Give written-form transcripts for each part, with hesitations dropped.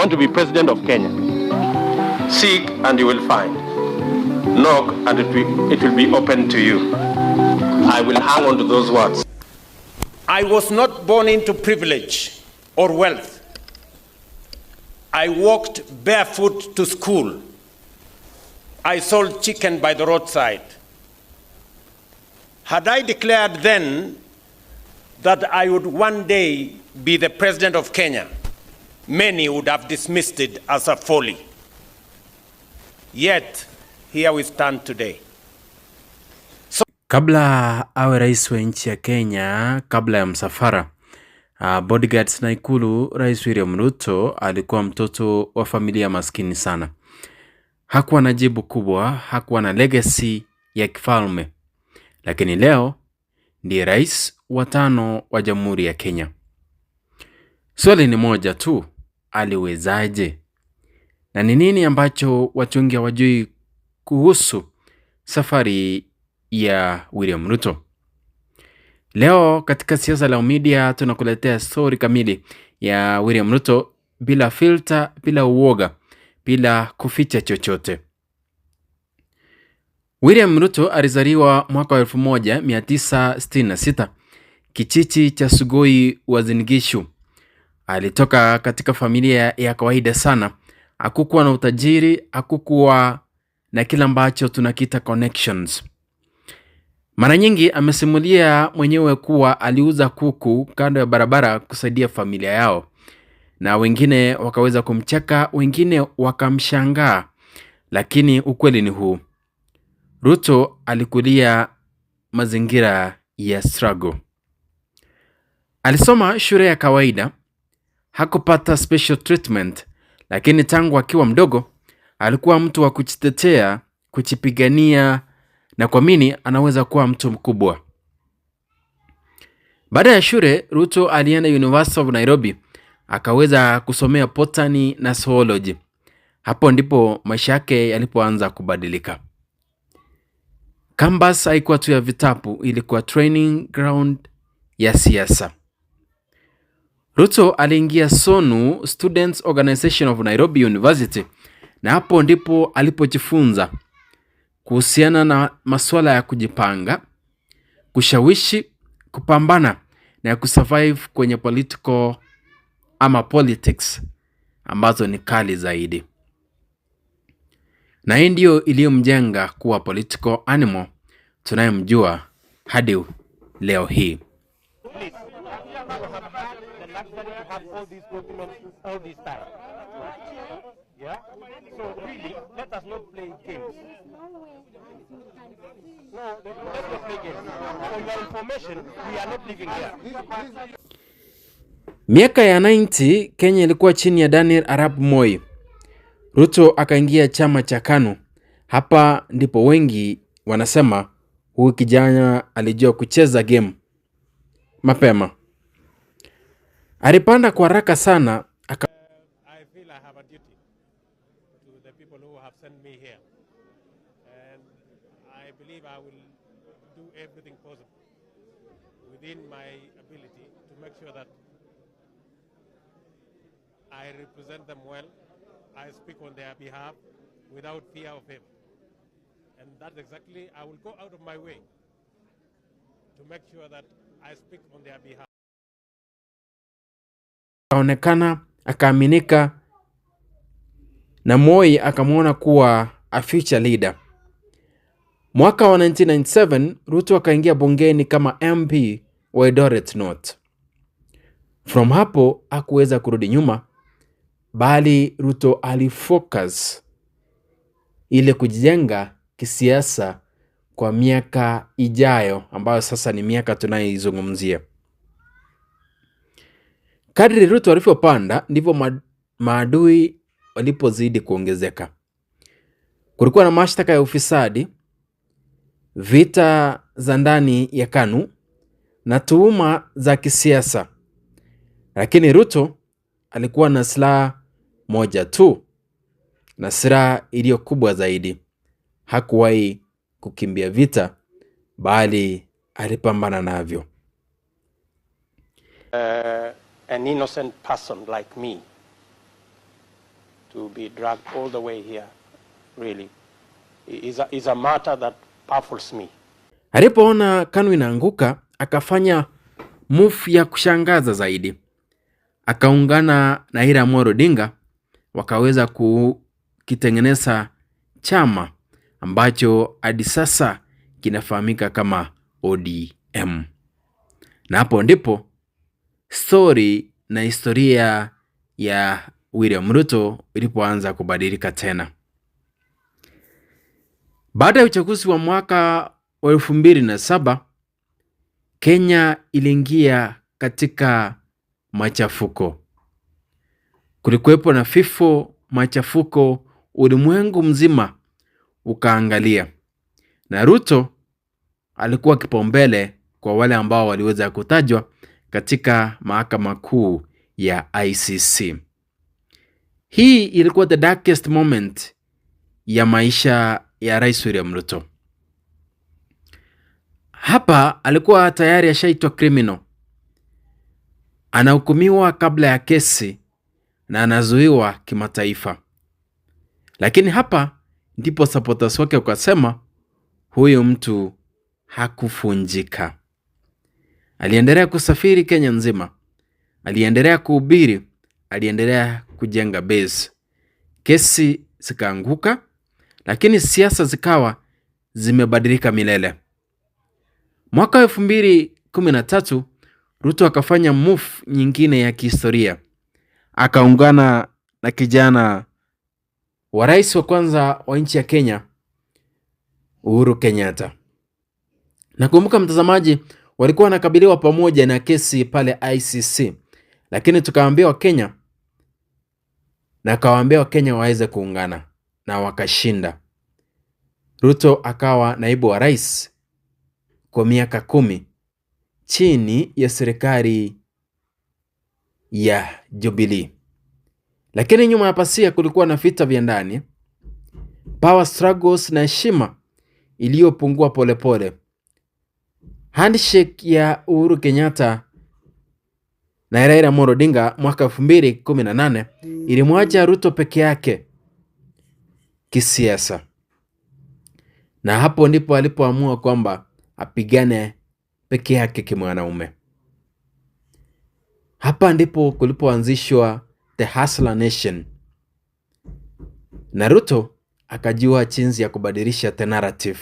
want to be president of Kenya, seek and you will find. Knock and it will be open to you. I will hang on to those words. I was not born into privilege or wealth. I walked barefoot to school. I sold chicken by the roadside. Had I declared then that I would one day be the president of Kenya, many would have dismissed it as a folly. Yet, here we stand today. Kabla awe rais wa nchi ya Kenya, kabla ya msafara, bodyguards na ikulu, Rais William Ruto alikuwa mtoto wa familia maskini sana. Hakuwa na jibu kubwa, hakuwa na legacy ya kifalme. Lakini leo ndiye rais wa 5 wa Jamhuri ya Kenya. Swali ni moja tu, aliwezaje? Na ni nini ambacho watu wengi hawajui kuhusu safari ya William Ruto? Leo katika Siasa Leo Media tunakuletea story kamili ya William Ruto, bila filter, bila uoga, bila kuficha chochote. William Ruto alizaliwa mwaka wa 1966 Kichichi cha Sugoi Uasin Gishu. Alitoka katika familia ya kawaida sana. Hakukuwa na utajiri, hakukuwa na kila ambacho tunakita connections. Mara nyingi amesimulia mwenyewe kuwa aliuza kuku kando ya barabara kusaidia familia yao. Na wengine wakaweza kumcheka, wengine wakamshangaa. Lakini ukweli ni huu: Ruto alikulia mazingira ya struggle. Alisoma shule ya kawaida, hakupata special treatment, lakini tangu akiwa mdogo alikuwa mtu wa kujitetea, kujipigania na kuamini anaweza kuwa mtu mkubwa. Baada ya shule, Ruto alienda University of Nairobi, akaweza kusomea botany na zoology. Hapo ndipo maisha yake yalipoanza kubadilika. Campus haikuwa tu ya vitabu, ilikuwa training ground ya siasa. Ruto aliingia SONU, Students Organization of Nairobi University, na hapo ndipo alipojifunza kuhusiana na masuala ya kujipanga, kushawishi, kupambana na kusurvive kwenye politics ambazo ni kali zaidi. Na hii ndio iliyomjenga kuwa political animal tunayemjua hadi leo hii. Miaka ya 90 Kenya ilikuwa chini ya Daniel Arap Moi. Ruto akaingia chama cha KANU. Hapa ndipo wengi wanasema huyu kijana alijua kucheza game mapema. Alipanda kwa haraka sana. I feel I have a duty to the people who have sent me here, and I believe I will do everything possible within my ability to make sure that I represent them well. I speak on their behalf without fear of him, and that's exactly, I will go out of my way to make sure that I speak on their behalf. Akaonekana, akaaminika, na Moi akamwona kuwa a future leader. Mwaka wa 1997 Ruto akaingia bungeni kama MP wa Eldoret North. From hapo hakuweza kurudi nyuma, bali Ruto alifocus ile kujijenga kisiasa kwa miaka ijayo, ambayo sasa ni miaka tunayoizungumzia. Kadri Ruto alivyopanda ndivyo maadui walipozidi kuongezeka. Kulikuwa na mashtaka ya ufisadi, vita za ndani ya KANU na tuhuma za kisiasa. Lakini Ruto alikuwa na silaha moja tu, na silaha iliyo kubwa zaidi. Hakuwahi kukimbia vita, bali alipambana navyo. An innocent person like me to be dragged all the way here, really, is a matter that baffles me. Alipoona KANU inaanguka, akafanya move ya kushangaza zaidi. Akaungana na Raila Amolo Odinga, wakaweza kukitengeneza chama ambacho hadi sasa kinafahamika kama ODM. Na hapo ndipo story na historia ya William Ruto ilipoanza kubadilika tena. Baada ya uchaguzi wa mwaka wa 2007, Kenya iliingia katika machafuko. Kulikuwepo na vifo, machafuko, ulimwengu mzima ukaangalia. Na Ruto alikuwa kipaumbele kwa wale ambao waliweza kutajwa katika mahakama kuu ya ICC. Hii ilikuwa the darkest moment ya maisha ya Rais William Ruto. Hapa alikuwa tayari ashaitwa criminal. Anahukumiwa kabla ya kesi na anazuiwa kimataifa. Lakini hapa ndipo supporters wake wakasema huyu mtu hakufunjika. Aliendelea kusafiri Kenya nzima. Aliendelea kuhubiri, aliendelea kujenga base. Kesi zikaanguka, lakini siasa zikawa zimebadilika milele. Mwaka 2013 Ruto akafanya move nyingine ya kihistoria. Akaungana na kijana wa rais wa kwanza wa nchi ya Kenya, Uhuru Kenyatta. Nakumbuka mtazamaji, walikuwa wanakabiliwa pamoja na kesi pale ICC. Lakini tukawaambia Wakenya na akawaambia Wakenya waweze kuungana na wakashinda. Ruto akawa naibu wa rais kwa miaka 10 chini ya serikali ya Jubilee. Lakini nyuma ya pasia kulikuwa na vita vya ndani, power struggles na heshima iliyopungua polepole. Handshake ya Uhuru Kenyatta na Raila Amolo Odinga mwaka 2018 ilimwacha Ruto peke yake kisiasa. Na hapo ndipo alipoamua kwamba apigane peke yake kimwanaume. Hapa ndipo kulipoanzishwa the Hustler Nation. Na Ruto akajua jinsi ya kubadilisha the narrative.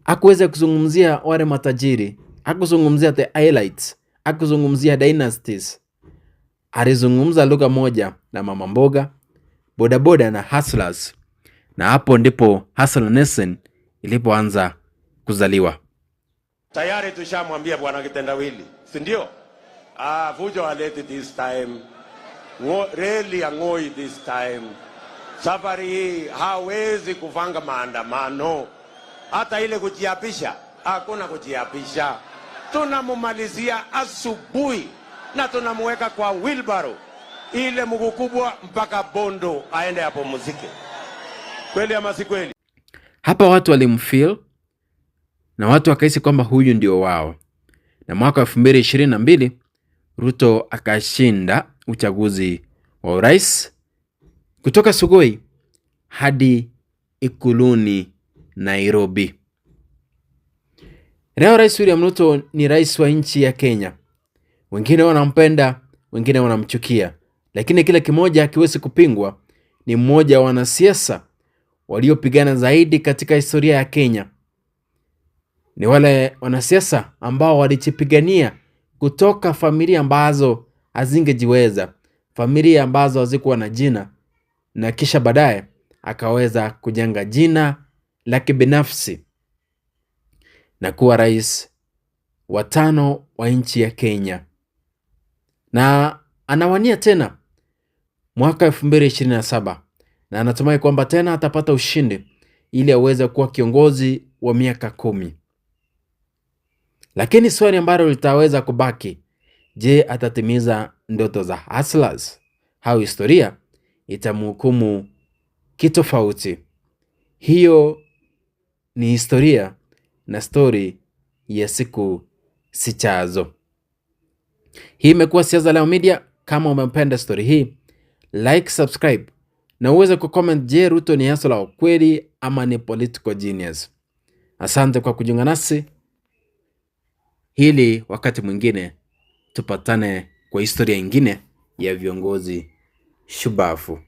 Hakuweza kuzungumzia wale matajiri, hakuzungumzia the highlights, hakuzungumzia dynasties. Alizungumza lugha moja na mama mboga, bodaboda na hustlers. Na hapo ndipo Hustler Nation ilipoanza kuzaliwa. Tayari tushamwambia bwana Kitendawili, si ndio? Fujo waleti this time. Reli angoi this time. Safari hii hawezi kufanga maandamano. Hata ile kujiapisha, hakuna kujiapisha. Tunamumalizia asubuhi na tunamweka kwa wheelbarrow ile mguu kubwa mpaka Bondo aende hapo muziki. Kweli ama si kweli? Hapa watu walimfeel na watu wakahisi kwamba huyu ndio wao. Na mwaka 2022 Ruto akashinda uchaguzi wa urais kutoka Sugoi hadi Ikuluni Nairobi. Leo Rais William Ruto ni rais wa nchi ya Kenya. Wengine wanampenda, wengine wanamchukia. Lakini kile kimoja hakiwezi kupingwa, ni mmoja wa wanasiasa waliopigana zaidi katika historia ya Kenya. Ni wale wanasiasa ambao walijipigania kutoka familia ambazo hazingejiweza, familia ambazo hazikuwa na jina, na kisha baadaye akaweza kujenga jina la kibinafsi na kuwa rais wa 5 wa nchi ya Kenya. Na anawania tena mwaka 2027 na anatumai kwamba tena atapata ushindi ili aweze kuwa kiongozi wa miaka 10. Lakini swali ambalo litaweza kubaki, je, atatimiza ndoto za hustlers? Au historia itamhukumu kitofauti? Hiyo ni historia na story ya siku sichazo. Hii imekuwa Siasa Leo Media. Kama umependa story hii, like, subscribe na uweze kucomment, je, Ruto ni hustler wa kweli ama ni political genius? Asante kwa kujiunga nasi, hili wakati mwingine tupatane kwa historia ingine ya viongozi shubafu.